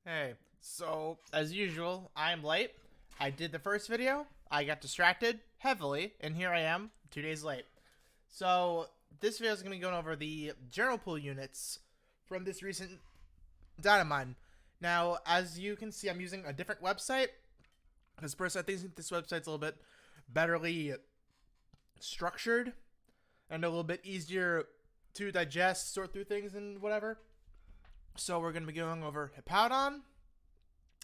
Hey, so as usual, I am late. I did the first video, I got distracted heavily, and here I am, 2 days late. So this video is going to be going over the general pool units from this recent Datamine. Now, as you can see, I'm using a different website, because personally I think this website's a little bit betterly structured, and a little bit easier to digest, sort through things, and whatever. So we're going to be going over Hippowdon,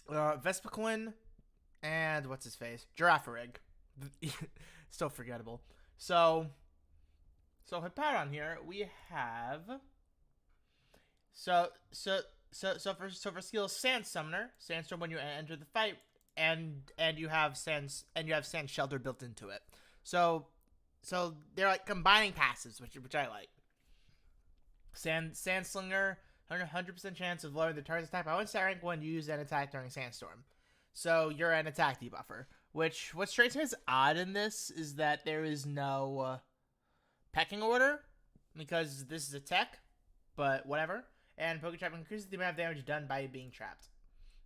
Vespiquen, and what's his face? Giraffe. Still forgettable. So Hippowdon here we have. So for skill Sand Summoner, Sandstorm when you enter the fight, and you have Sand Shelter built into it. So they're like combining passives, which I like. Sandslinger, 100% chance of lowering the target's attack by 1 stat rank when you use an attack during Sandstorm. So you're an attack debuffer. Which, what strikes me as odd in this is that there is no pecking order, because this is a tech, but whatever. And Poke Trap increases the amount of damage done by being trapped.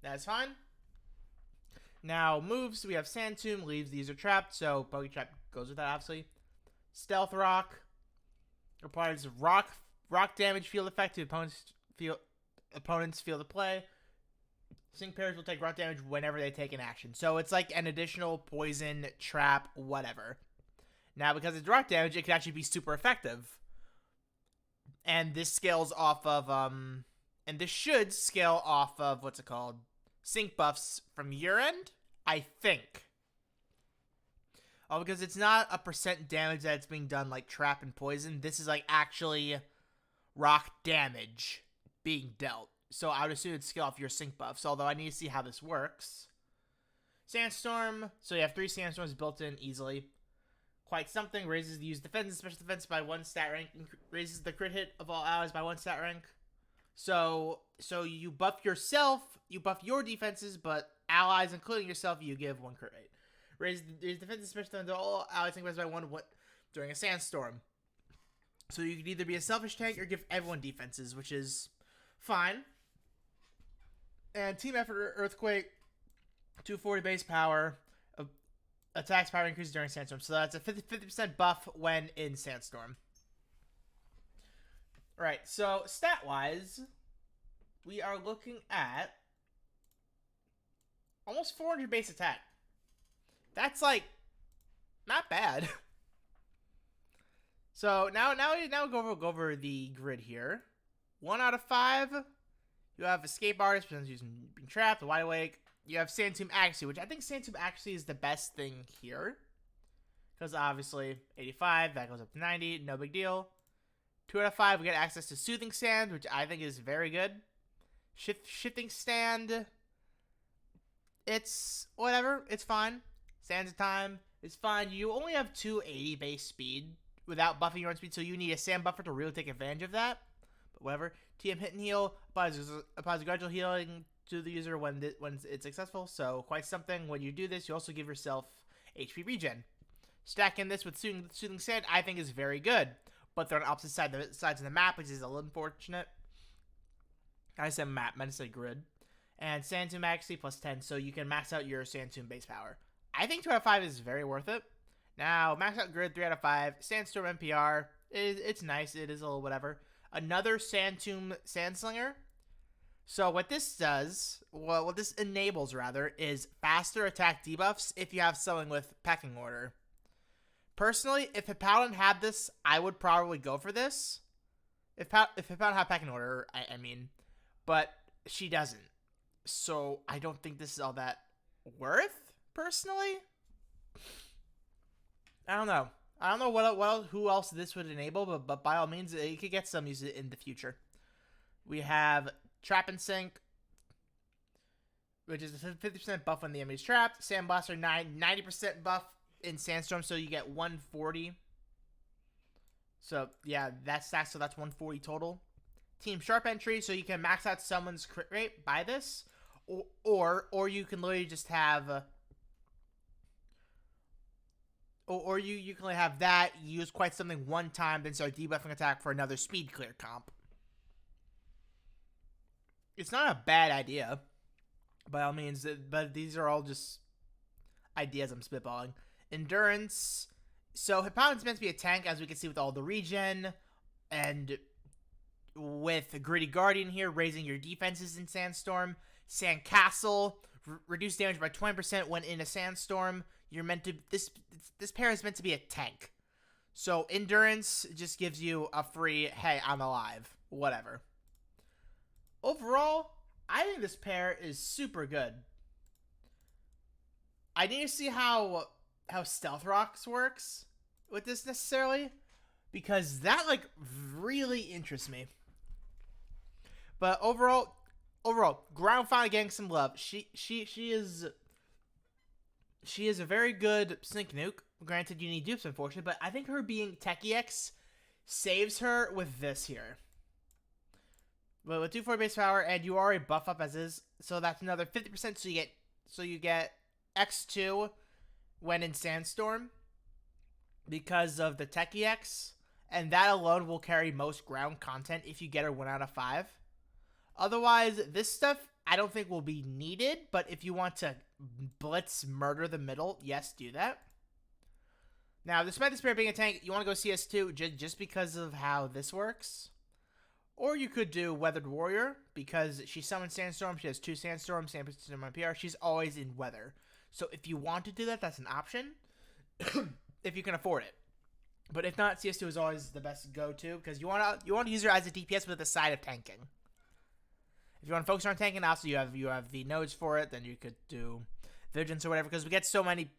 That's fine. Now, moves, we have Sand Tomb, leaves the user trapped, so Poke Trap goes with that, obviously. Stealth Rock applies rock damage field effect to opponents feel the play. Sync pairs will take rock damage whenever they take an action. So it's like an additional poison, trap, whatever. Now, because it's rock damage, it can actually be super effective. And this scales off of, and this should scale off of, what's it called? Sync buffs from your end, I think. Oh, because it's not a percent damage that's being done like trap and poison. This is like actually rock damage being dealt. So I would assume it'd scale off your sync buffs, although I need to see how this works. Sandstorm, so you have 3 Sandstorms built in easily. Quite something, raises the use defense and special defense by 1 stat rank, raises the crit hit of all allies by 1 stat rank. So you buff yourself, you buff your defenses, but allies, including yourself, you give 1 crit rate. Raise the defense and special defense of all allies by 1 during a Sandstorm. So you can either be a selfish tank or give everyone defenses, which is fine. And team effort Earthquake, 240 base power, attacks power increases during Sandstorm. So that's a 50% buff when in Sandstorm. Alright, so stat-wise, we are looking at almost 400 base attack. That's like not bad. So now go over the grid here. 1 out of 5. You have Escape Artist, because using being trapped, Wide Awake. You have Sand Tomb Axie, which I think Sand Tomb Axie is the best thing here. Because obviously, 85, that goes up to 90, no big deal. 2 out of 5, we get access to Soothing Stand, which I think is very good. Shifting Stand, it's whatever, it's fine. Sands of Time, it's fine. You only have 280 base speed without buffing your own speed, so you need a sand buffer to really take advantage of that. But whatever. TM Hit and Heal applies gradual healing to the user when it's successful, so quite something. When you do this, you also give yourself HP regen. Stacking this with Soothing Sand, I think, is very good, but they're on opposite sides of the map, which is a little unfortunate. I said map, I meant to say grid. And Sand Tomb Axie plus 10, so you can max out your Sand Tomb base power. I think 2 out of 5 is very worth it. Now, max out grid, 3 out of 5. Sandstorm NPR, it's nice, it is a little whatever. Another Sand Tomb Sandslinger. So what this does, well, what this enables rather, is faster attack debuffs if you have someone with pecking order. Personally, if Hippowdon had this, I would probably go for this. If Hippowdon had pecking order, I mean. But she doesn't. So I don't think this is all that worth, personally. I don't know. I don't know who else this would enable, but by all means, it could get some use in the future. We have Trap and Sync, which is a 50% buff when the enemy's trapped. Sandblaster 90% buff in Sandstorm, so you get 140. So yeah, that stacks, so that's 140 total. Team Sharp Entry, so you can max out someone's crit rate by this, or you can literally just have. Or you can have that, use quite something one time, then start debuffing attack for another speed clear comp. It's not a bad idea. by all means. But these are all just ideas I'm spitballing. Endurance. So Hippowdon's meant to be a tank, as we can see with all the regen, and with Gritty Guardian here, raising your defenses in Sandstorm. Sandcastle, reduce damage by 20% when in a Sandstorm. You're meant to this pair is meant to be a tank. So Endurance just gives you a free, hey, I'm alive, whatever. Overall, I think this pair is super good. I need to see how Stealth Rocks works with this necessarily, because that like really interests me. But overall, Ground finally getting some love. She is a very good Sink Nuke. Granted, you need dupes, unfortunately, but I think her being Techie X saves her with this here. But with 240 base power, and you already buff up as is, so that's another 50%. So you get X2 when in Sandstorm because of the Techie X, and that alone will carry most ground content if you get her 1 out of 5. Otherwise, this stuff I don't think will be needed, but if you want to blitz murder the middle, yes, do that. Now, despite this pair being a tank, you want to go CS2 just because of how this works. Or you could do Weathered Warrior, because she summons Sandstorm, she has 2 Sandstorms, Sandstorm on PR, she's always in Weather. So if you want to do that, that's an option, if you can afford it. But if not, CS2 is always the best go-to, because you want to use her as a DPS with a side of tanking. If you want to focus on tanking, also you have the nodes for it, then you could do Vigilance or whatever, because we get so many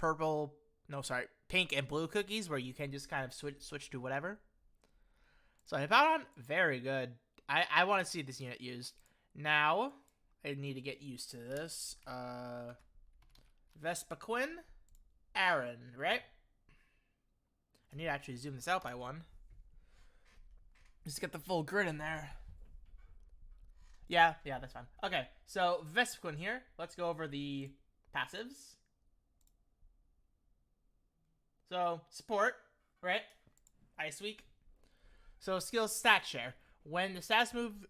pink and blue cookies where you can just kind of switch to whatever. So Hippowdon, very good. I want to see this unit used. Now, I need to get used to this. Vespa-Quinn, Aaron, right? I need to actually zoom this out by 1. Just get the full grid in there. Yeah, that's fine. Okay, so Vespa-Quinn here. Let's go over the passives. So, support, right? Ice Week. So, skills stat share. When the stats move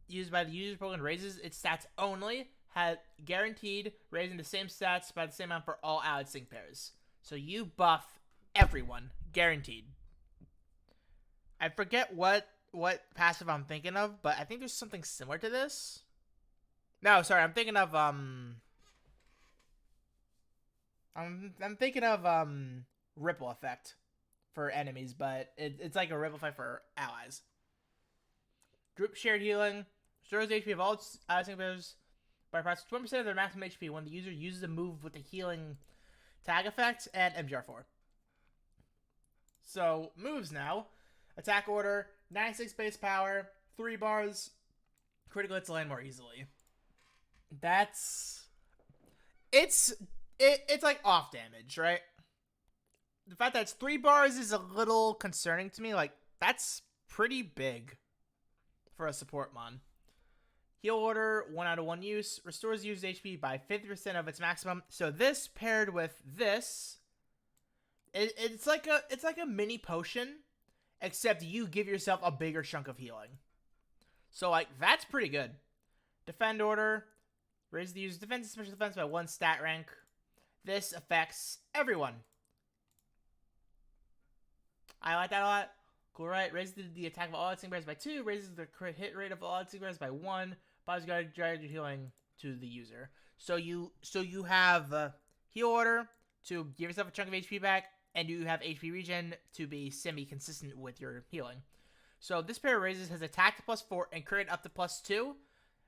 used by the user program raises its stats only, has guaranteed raising the same stats by the same amount for all allied sync pairs. So, you buff everyone. Guaranteed. I forget what passive I'm thinking of, but I think there's something similar to this. No, sorry, I'm thinking of Ripple Effect for enemies, but it's like a Ripple Effect for allies. Group shared healing restores the HP of all allied sync pairs by approximately 20% of their maximum HP when the user uses a move with the healing tag effect and MGR4. So moves now. Attack order, 96 base power, 3 bars, critical hits land more easily. It's like off damage, right? The fact that it's 3 bars is a little concerning to me. Like, that's pretty big for a support mon. Heal order, 1 out of 1 use, restores user's HP by 50% of its maximum. So this paired with this, it's like a mini potion, except you give yourself a bigger chunk of healing. So, like, that's pretty good. Defend order. Raise the user's defense and special defense by 1 stat rank. This affects everyone. I like that a lot. Cool, right? Raises the attack of all allied sync pairs by 2. Raises the crit hit rate of all allied sync pairs by 1. Bodies guide your healing to the user. So you have heal order to give yourself a chunk of HP back, and you have HP regen to be semi-consistent with your healing. So this pair of raises has attack to +4 and crit up to +2,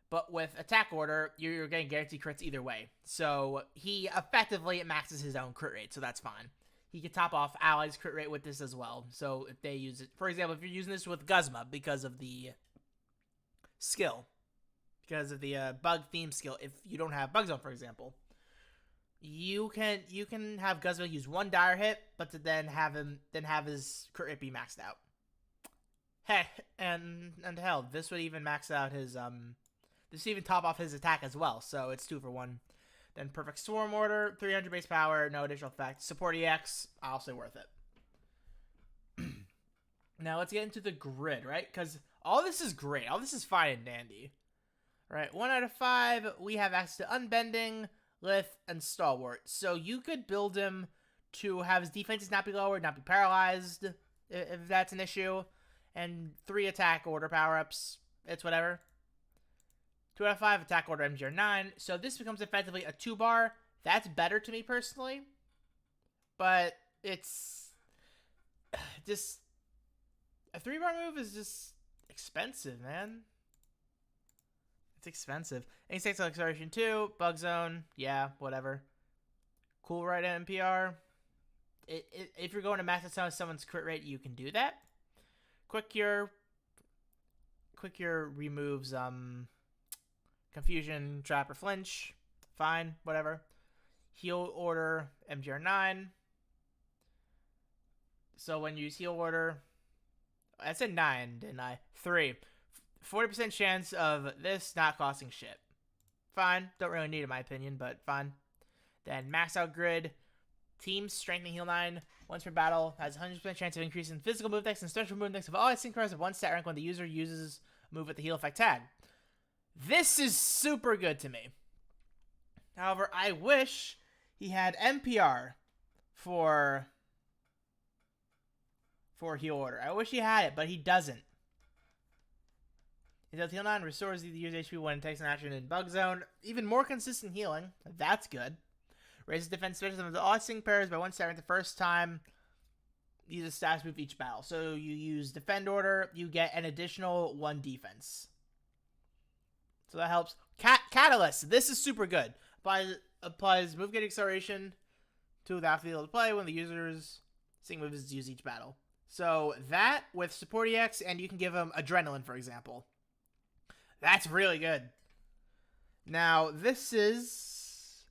but with attack order, you're getting guaranteed crits either way. So he effectively maxes his own crit rate, so that's fine. He can top off allies' crit rate with this as well. So if they use it, for example, if you're using this with Guzma because of the skill, because of the bug theme skill, if you don't have Bug Zone, for example, you can have Guzma use 1 dire hit, but to then have his crit rate be maxed out. Hey, and hell, this would even max out his this would even top off his attack as well. So it's 2 for 1. Then Perfect Swarm Order, 300 base power, no additional effect. Support EX, I'll say worth it. Now let's get into the grid, right? Because all this is great. All this is fine and dandy. Right, 1 out of 5, we have access to Unbending, Lith, and Stalwart. So you could build him to have his defenses not be lowered, not be paralyzed, if that's an issue. And 3 attack order power-ups. It's whatever. 2 out of 5, attack order MGR 9. So this becomes effectively a 2-bar. That's better to me personally. But it's just... a 3-bar move is just expensive, man. It's expensive. Insect Acceleration 2, Bug Zone, yeah, whatever. Cool right at NPR. If you're going to max out someone's crit rate, you can do that. Quick Cure removes Confusion, Trap, or Flinch. Fine, whatever. Heal Order, MGR 9. So when you use Heal Order, I said 9, didn't I? 3. 40% chance of this not costing shit. Fine. Don't really need it in my opinion, but fine. Then Max Out Grid. Team Strengthening Heal 9. Once per battle. Has 100% chance of increasing physical move decks and special move decks of all its synchronized at 1 stat rank when the user uses a move with the heal effect tag. This is super good to me. However, I wish he had NPR for heal order. I wish he had it, but he doesn't. His heal 9 restores the user's HP when it takes an action in Bug Zone. Even more consistent healing. That's good. Raises defense specialism of the all sync pairs by 1 stat rank the first time. Use a status move each battle. So you use Defend Order, you get an additional 1 defense. So that helps. Catalyst. This is super good. Applies move getting acceleration to the field of play when the user's sync move is used each battle. So that with support EX, and you can give him Adrenaline, for example. That's really good. Now, this is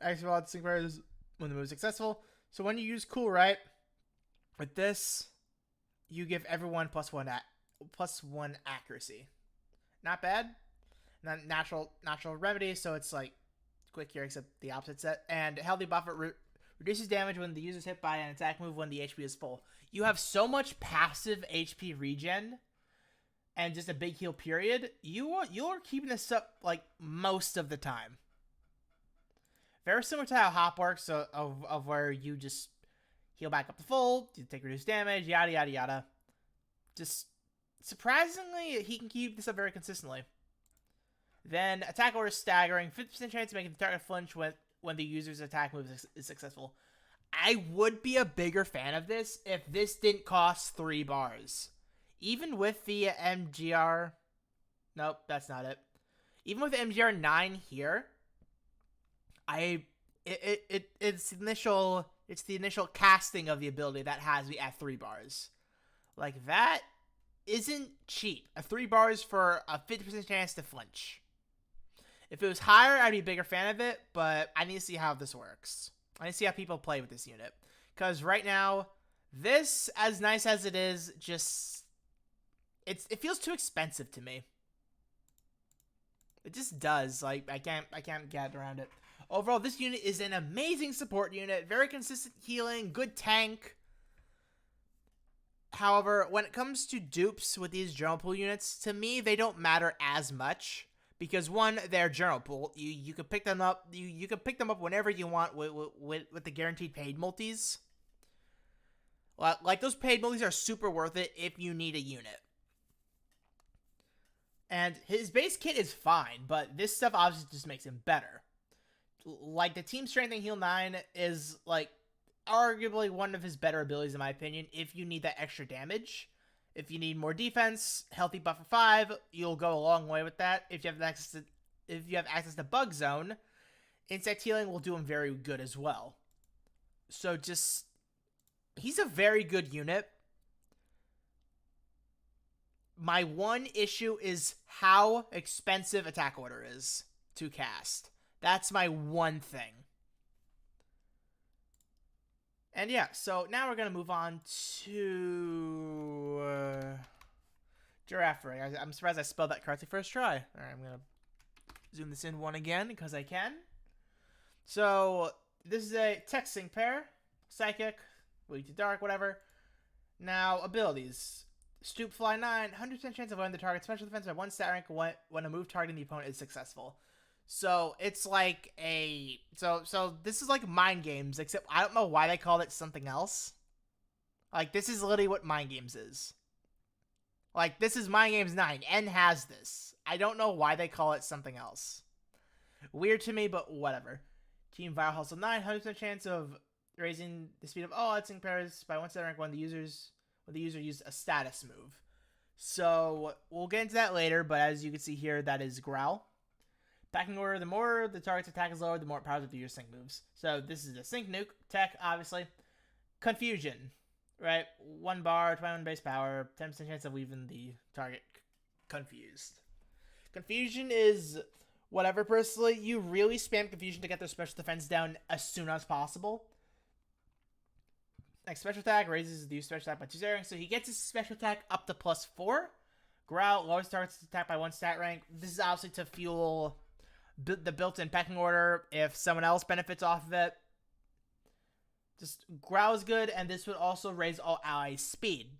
actually sync pairs when the move is successful. So when you use Cool Right, with this, you give everyone +1 accuracy. Not bad. Not natural remedy, so it's like quick here, except the opposite set. And Healthy Buffer reduces damage when the user is hit by an attack move when the HP is full. You have so much passive HP regen and just a big heal period. You're keeping this up like most of the time. Very similar to how Hop works, of where you just heal back up to full, you take reduced damage, yada yada yada. Just surprisingly, he can keep this up very consistently. Then attack order staggering, 50% chance of making the target flinch when the user's attack move is successful. I would be a bigger fan of this if this didn't cost 3 bars. Even with the MGR... Nope, that's not it. Even with the MGR 9 here, it's the initial casting of the ability that has me at 3 bars. Like, that isn't cheap. 3 bars for a 50% chance to flinch. If it was higher, I'd be a bigger fan of it, but I need to see how this works. I need to see how people play with this unit. Because right now, this, as nice as it is, just... It feels too expensive to me. It just does. Like, I can't get around it. Overall, this unit is an amazing support unit. Very consistent healing, good tank. However, when it comes to dupes with these journal pool units, to me, they don't matter as much. Because one, they're journal pool. You can pick them up. You can pick them up whenever you want with the guaranteed paid multis. Like those paid multis are super worth it if you need a unit. And his base kit is fine, but this stuff obviously just makes him better. Like the Team Strengthening Heal 9 is like arguably one of his better abilities in my opinion. If you need that extra damage. If you need more defense, Healthy Buffer 5, you'll go a long way with that. If you have access to Bug Zone, Insect Healing will do him very good as well. So just, he's a very good unit. My one issue is how expensive Attack Order is to cast. That's my one thing. And yeah, so now we're going to move on to Giraffe. I'm surprised I spelled that correctly first try. All right, I'm going to zoom this in one again because I can. So this is a Tech Sync pair. Psychic, Weak to Dark, whatever. Now, abilities. Stoop Fly 9, 100% chance of winning the target special defense by 1 stat rank when a move targeting the opponent is successful. So it's like a so this is like Mind Games, except I don't know why they called it something else. Like, this is literally what Mind Games is. Like, this is Mind Games 9. N has this. I don't know why they call it something else. Weird to me, but whatever. Team Viral Hustle 9, 100% chance of raising the speed of all outsing pairs by 1 stat rank when the user used a status move. So we'll get into that later, but as you can see here, that is Growl. Packing order, the more the target's attack is lower, the more it powers up to your sync moves. So this is a sync nuke tech, obviously. Confusion, right? 1 bar, 21 base power, 10% chance of leaving the target confused. Confusion is whatever, personally. You really spam Confusion to get their special defense down as soon as possible. Like, special attack raises the special attack by 2 stat ranks, so he gets his special attack up to +4. Growl lowers target's attack by 1 stat rank. This is obviously to fuel the built-in pecking order if someone else benefits off of it. Just Growl is good, and this would also raise all allies' speed.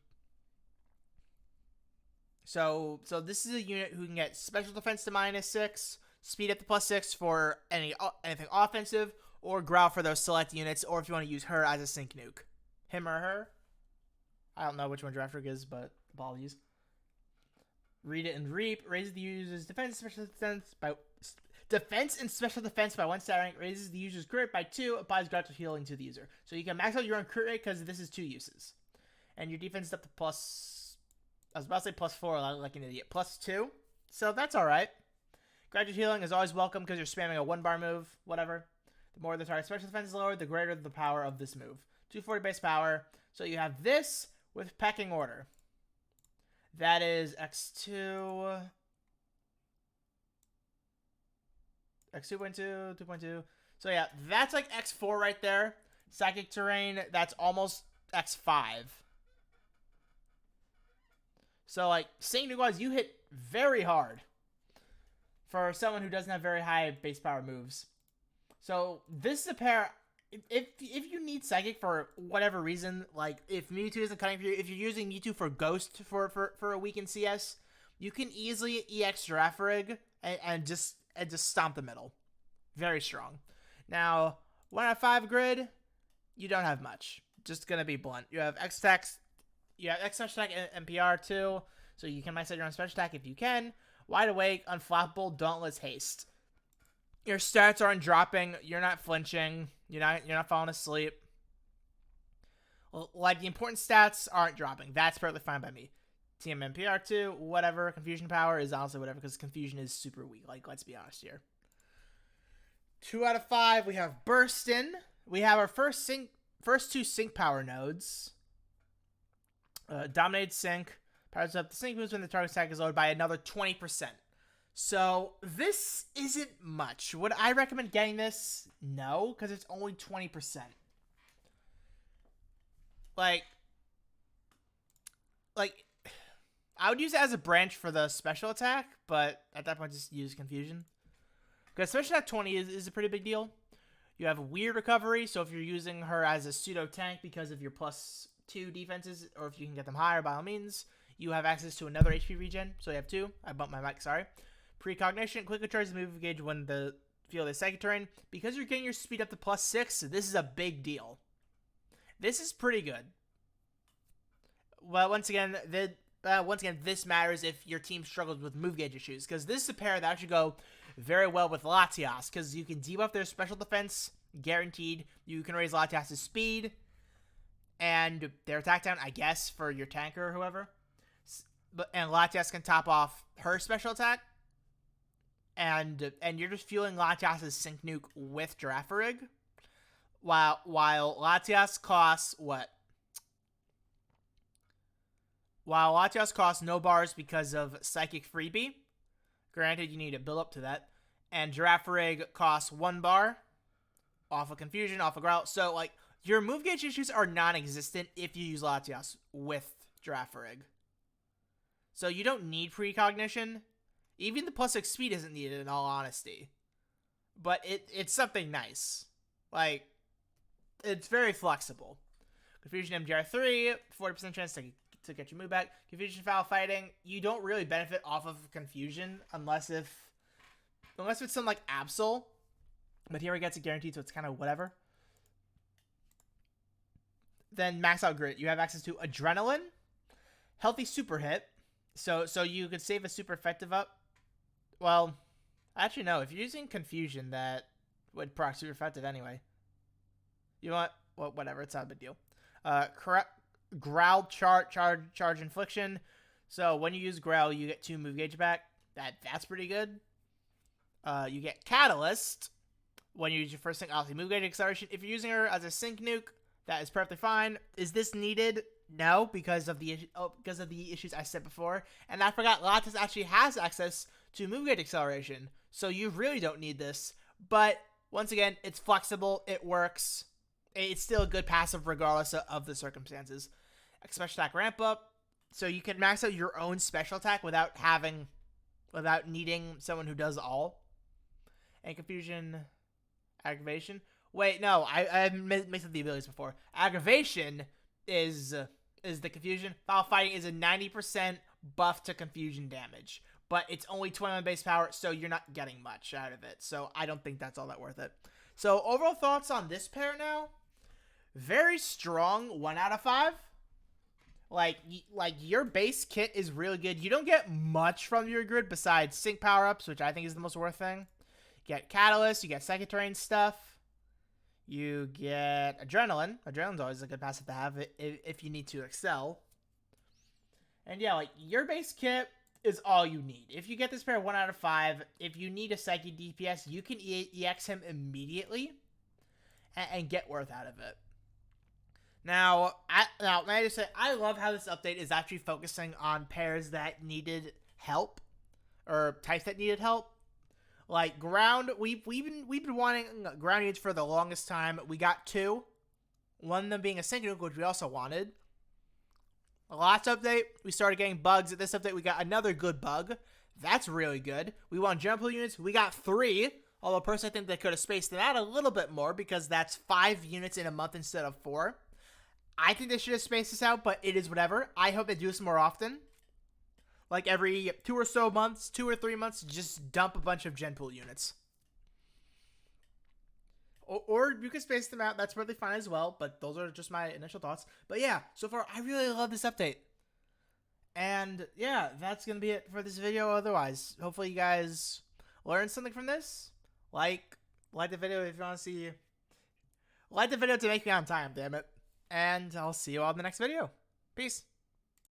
So this is a unit who can get special defense to -6, speed up to +6 for anything offensive, or Growl for those select units, or if you want to use her as a sync nuke. Him or her. I don't know which one Giraffe is, but apologies. Read it and Reap raises the user's defense and special defense by 1 stat rank, raises the user's crit rate by 2, applies gradual healing to the user. So you can max out your own crit rate because this is 2 uses. And your defense is up to I was about to say +4, like an idiot. +2. So that's alright. Gradual healing is always welcome because you're spamming a 1 bar move, whatever. The more the target's special defense is lowered, the greater the power of this move. 240 base power. So you have this with pecking order. That is X2, 2.2, 2.2. So yeah, that's like X4 right there. Psychic Terrain, that's almost X5. So like, saying to guys, you hit very hard for someone who doesn't have very high base power moves. So this is a pair. If you need Psychic for whatever reason, like if Mewtwo isn't cutting for you, if you're using Mewtwo for Ghost for a week in CS, you can easily EX Giraffe and just stomp the middle. Very strong. Now, 1 out of 5 grid, you don't have much. Just gonna be blunt. You have X attack and MPR too, so you can max out your own special attack if you can. Wide Awake, Unflappable, Dauntless, Haste. Your stats aren't dropping. You're not flinching. You're not falling asleep. Like, the important stats aren't dropping. That's perfectly fine by me. TMMPR2, whatever. Confusion power is honestly whatever, because Confusion is super weak. Like, let's be honest here. 2 out of 5, we have Burstin. We have our first 2 sync power nodes. Dominated Sync. Powers up the sync moves when the target attack is lowered by another 20%. So, this isn't much. Would I recommend getting this? No, because it's only 20%. Like, I would use it as a branch for the special attack, but at that point, just use Confusion. Because special attack 20 is a pretty big deal. You have Weird Recovery, so if you're using her as a pseudo-tank because of your +2 defenses, or if you can get them higher, by all means, you have access to another HP regen, so you have 2. I bumped my mic, sorry. Precognition, quickly charges the move gauge when the field is Psychic Terrain. Because you're getting your speed up to +6, this is a big deal. This is pretty good. Well, once again, this matters if your team struggles with move gauge issues, because this is a pair that actually go very well with Latias, because you can debuff their special defense, guaranteed. You can raise Latias' speed, and their attack down, I guess, for your tanker or whoever. And Latias can top off her special attack. And you're just fueling Latias' sync nuke with Giraffe. While Latias costs what? While Latias costs no bars because of Psychic Freebie. Granted, you need to build up to that. And Giraffe costs 1 bar off of Confusion, off of Growl. So, like, your move gauge issues are non-existent if you use Latias with Giraffe. So you don't need precognition. Even the +6 speed isn't needed, in all honesty. But it's something nice. Like, it's very flexible. Confusion MGR3, 40% chance to to get your move back. Confusion Foul Fighting, you don't really benefit off of Confusion unless it's some like Absol. But here he gets it guaranteed, so it's kind of whatever. Then Max Out Grit, you have access to Adrenaline, Healthy Super Hit, so you could save a super effective up. Well, actually no, if you're using Confusion, that would proc super effective anyway. You know what? Well, whatever, it's not a big deal. Growl charge infliction. So when you use Growl, you get 2 move gauge back. That's pretty good. You get Catalyst when you use your first sync, obviously move gauge acceleration. If you're using her as a sync nuke, that is perfectly fine. Is this needed? No, because of the issues I said before. And I forgot, Lattes actually has access to move gauge acceleration, so you really don't need this. But once again, it's flexible. It works. It's still a good passive regardless of the circumstances. Special attack ramp up, so you can max out your own special attack without needing someone who does all. And Confusion, Aggravation. Wait, no, I mixed up the abilities before. Aggravation is the Confusion. Foul Fighting is a 90% buff to Confusion damage, but it's only 21 base power, so you're not getting much out of it. So I don't think that's all that worth it. So overall thoughts on this pair now? Very strong 1 out of 5. Like your base kit is really good. You don't get much from your grid besides sync power-ups, which I think is the most worth thing. You get Catalyst, you get second terrain stuff. You get Adrenaline. Adrenaline's always a good passive to have if you need to excel. And yeah, like your base kit is all you need. If you get this pair 1 out of 5, if you need a Psyche DPS, you can EX him immediately and get worth out of it. Now, may I just say, I love how this update is actually focusing on pairs that needed help, or types that needed help. Like ground, we've been wanting ground units for the longest time. We got 2, one of them being a sync nuke, which we also wanted. The last update, we started getting bugs. At this update, we got another good bug. That's really good. We want jump pool units. We got 3. Although personally, I think they could have spaced it out a little bit more because that's 5 units in a month instead of 4. I think they should have spaced this out, but it is whatever. I hope they do this more often. Like every 2 or 3 months, just dump a bunch of gen pool units. Or you can space them out. That's perfectly fine as well, but those are just my initial thoughts. But yeah, so far, I really love this update. And yeah, that's going to be it for this video otherwise. Hopefully you guys learned something from this. Like the video if you want to see. Like the video to make me on time, damn it. And I'll see you all in the next video. Peace.